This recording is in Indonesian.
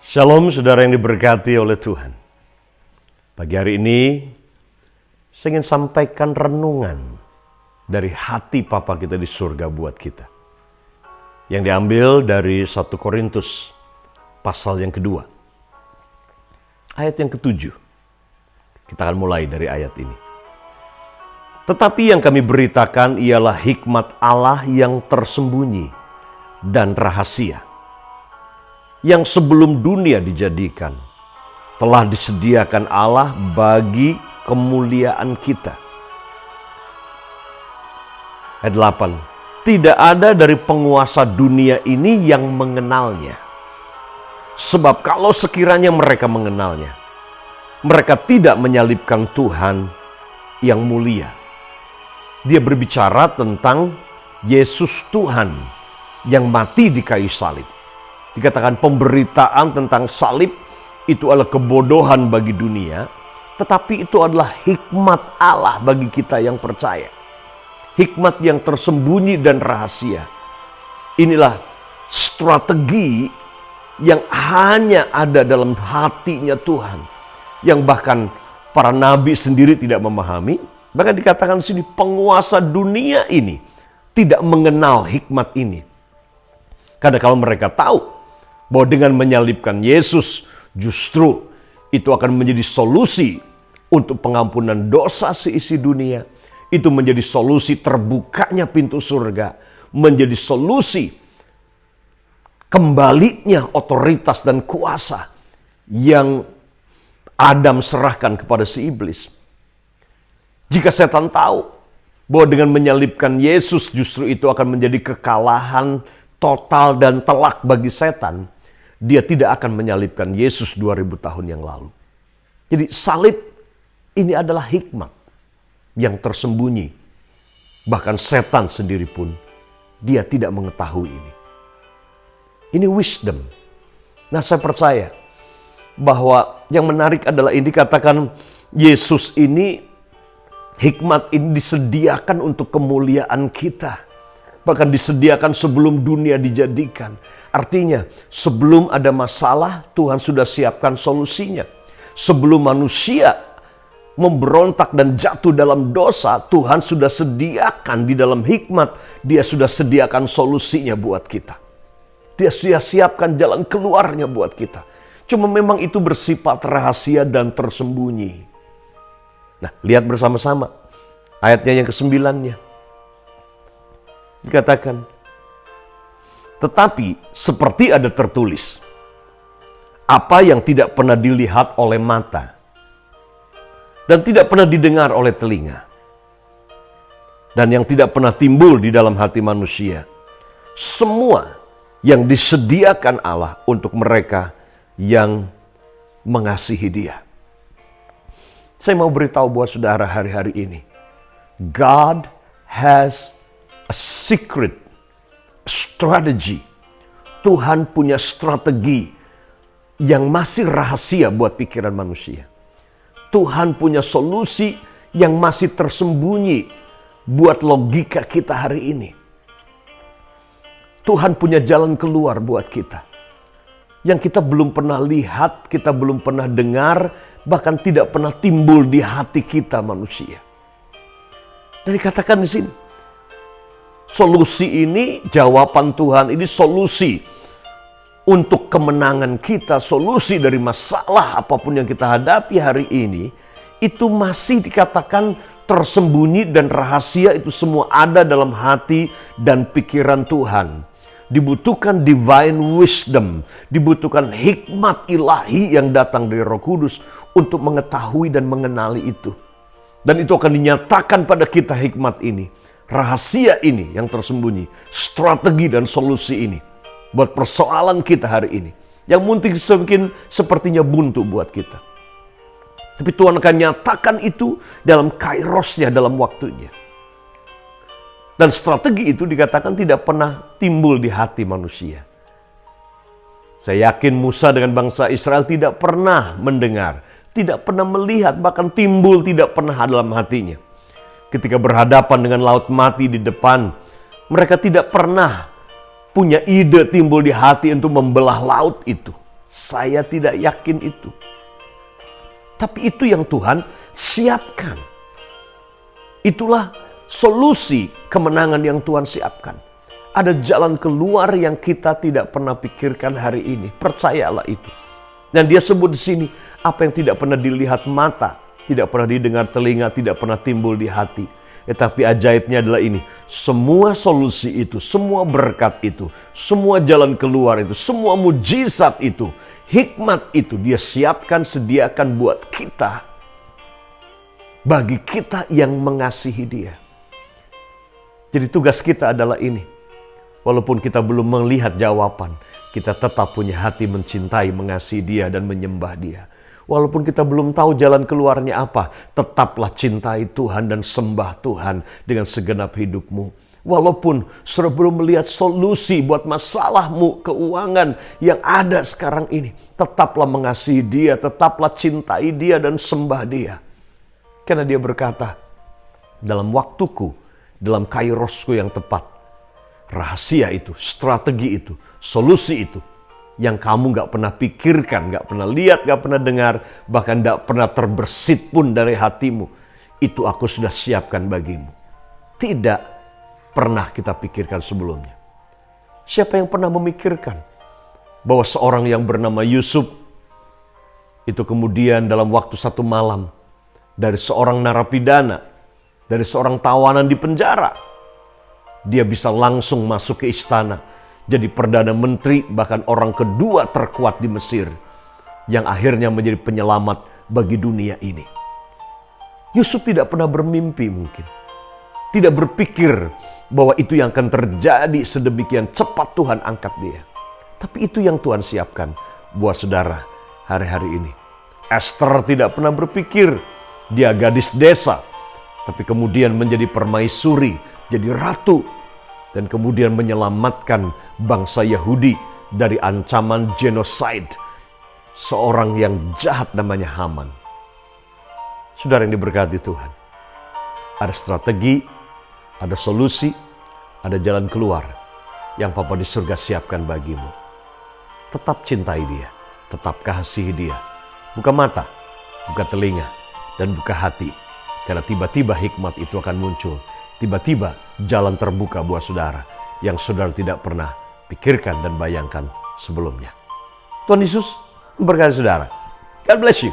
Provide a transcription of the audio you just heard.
Shalom saudara yang diberkati oleh Tuhan. Pagi hari ini saya ingin sampaikan renungan dari hati Papa kita di surga buat kita. Yang diambil dari 1 Korintus pasal yang kedua. Ayat yang ketujuh. Kita akan mulai dari ayat ini. Tetapi yang kami beritakan ialah hikmat Allah yang tersembunyi dan rahasia, yang sebelum dunia dijadikan, telah disediakan Allah bagi kemuliaan kita. Ayat 8. Tidak ada dari penguasa dunia ini yang mengenalnya. Sebab kalau sekiranya mereka mengenalnya, mereka tidak menyalibkan Tuhan yang mulia. Dia berbicara tentang Yesus Tuhan yang mati di kayu salib. Dikatakan pemberitaan tentang salib itu adalah kebodohan bagi dunia, tetapi itu adalah hikmat Allah bagi kita yang percaya. Hikmat yang tersembunyi dan rahasia. Inilah strategi yang hanya ada dalam hatinya Tuhan, yang bahkan para nabi sendiri tidak memahami. Bahkan dikatakan di sini penguasa dunia ini tidak mengenal hikmat ini. Karena kalau mereka tahu bahwa dengan menyalibkan Yesus justru itu akan menjadi solusi untuk pengampunan dosa seisi dunia. Itu menjadi solusi terbukanya pintu surga. Menjadi solusi kembalinya otoritas dan kuasa yang Adam serahkan kepada si iblis. Jika setan tahu bahwa dengan menyalibkan Yesus justru itu akan menjadi kekalahan total dan telak bagi setan, dia tidak akan menyalibkan Yesus 2000 tahun yang lalu. Jadi salib ini adalah hikmat yang tersembunyi. Bahkan setan sendiri pun dia tidak mengetahui ini. Ini wisdom. Nah, saya percaya bahwa yang menarik adalah ini dikatakan Yesus ini, hikmat ini disediakan untuk kemuliaan kita. Bahkan disediakan sebelum dunia dijadikan. Artinya, sebelum ada masalah, Tuhan sudah siapkan solusinya. Sebelum manusia memberontak dan jatuh dalam dosa, Tuhan sudah sediakan di dalam hikmat. Dia sudah sediakan solusinya buat kita. Dia sudah siapkan jalan keluarnya buat kita. Cuma memang itu bersifat rahasia dan tersembunyi. Nah, lihat bersama-sama ayatnya yang ke-9-nya. Dikatakan, tetapi seperti ada tertulis, apa yang tidak pernah dilihat oleh mata dan tidak pernah didengar oleh telinga dan yang tidak pernah timbul di dalam hati manusia, semua yang disediakan Allah untuk mereka yang mengasihi Dia. Saya mau beritahu buat saudara hari-hari ini, God has a secret strategy. Tuhan punya strategi yang masih rahasia buat pikiran manusia. Tuhan punya solusi yang masih tersembunyi buat logika kita hari ini. Tuhan punya jalan keluar buat kita yang kita belum pernah lihat, kita belum pernah dengar, bahkan tidak pernah timbul di hati kita manusia. Dan dikatakan di sini, solusi ini, jawaban Tuhan ini solusi untuk kemenangan kita, solusi dari masalah apapun yang kita hadapi hari ini, itu masih dikatakan tersembunyi dan rahasia, itu semua ada dalam hati dan pikiran Tuhan. Dibutuhkan divine wisdom, dibutuhkan hikmat ilahi yang datang dari Roh Kudus untuk mengetahui dan mengenali itu. Dan itu akan dinyatakan pada kita hikmat ini. Rahasia ini yang tersembunyi, strategi dan solusi ini buat persoalan kita hari ini yang mungkin sepertinya buntu buat kita. Tapi Tuhan akan nyatakan itu dalam kairosnya, dalam waktunya. Dan strategi itu dikatakan tidak pernah timbul di hati manusia. Saya yakin Musa dengan bangsa Israel tidak pernah mendengar, tidak pernah melihat, bahkan timbul tidak pernah dalam hatinya. Ketika berhadapan dengan laut mati di depan, mereka tidak pernah punya ide timbul di hati untuk membelah laut itu. Saya tidak yakin itu. Tapi itu yang Tuhan siapkan. Itulah solusi kemenangan yang Tuhan siapkan. Ada jalan keluar yang kita tidak pernah pikirkan hari ini. Percayalah itu. Dan dia sebut di sini, apa yang tidak pernah dilihat mata, tidak pernah didengar telinga, tidak pernah timbul di hati. Tetapi ajaibnya adalah ini, semua solusi itu, semua berkat itu, semua jalan keluar itu, semua mujizat itu, hikmat itu dia siapkan, sediakan buat kita. Bagi kita yang mengasihi dia. Jadi tugas kita adalah ini. Walaupun kita belum melihat jawaban, kita tetap punya hati mencintai, mengasihi dia dan menyembah dia. Walaupun kita belum tahu jalan keluarnya apa, tetaplah cintai Tuhan dan sembah Tuhan dengan segenap hidupmu. Walaupun sudah belum melihat solusi buat masalahmu, keuangan yang ada sekarang ini, tetaplah mengasihi dia, tetaplah cintai dia dan sembah dia. Karena dia berkata, dalam waktuku, dalam kairosku yang tepat, rahasia itu, strategi itu, solusi itu, yang kamu gak pernah pikirkan, gak pernah lihat, gak pernah dengar, bahkan gak pernah terbersit pun dari hatimu, itu aku sudah siapkan bagimu. Tidak pernah kita pikirkan sebelumnya. Siapa yang pernah memikirkan bahwa seorang yang bernama Yusuf itu kemudian dalam waktu satu malam dari seorang narapidana, dari seorang tawanan di penjara, dia bisa langsung masuk ke istana, jadi Perdana Menteri, bahkan orang kedua terkuat di Mesir, yang akhirnya menjadi penyelamat bagi dunia ini. Yusuf tidak pernah bermimpi mungkin, tidak berpikir bahwa itu yang akan terjadi sedemikian cepat Tuhan angkat dia. Tapi itu yang Tuhan siapkan buat saudara hari-hari ini. Esther tidak pernah berpikir dia gadis desa, tapi kemudian menjadi permaisuri, jadi ratu, dan kemudian menyelamatkan bangsa Yahudi dari ancaman genosid seorang yang jahat namanya Haman. Saudara yang diberkati Tuhan, ada strategi, ada solusi, ada jalan keluar yang Bapa di surga siapkan bagimu. Tetap cintai dia, tetap kasihi dia. Buka mata, buka telinga, dan buka hati. Karena tiba-tiba hikmat itu akan muncul. Tiba-tiba jalan terbuka buat saudara yang saudara tidak pernah pikirkan dan bayangkan sebelumnya. Tuhan Yesus memberkati saudara. God bless you.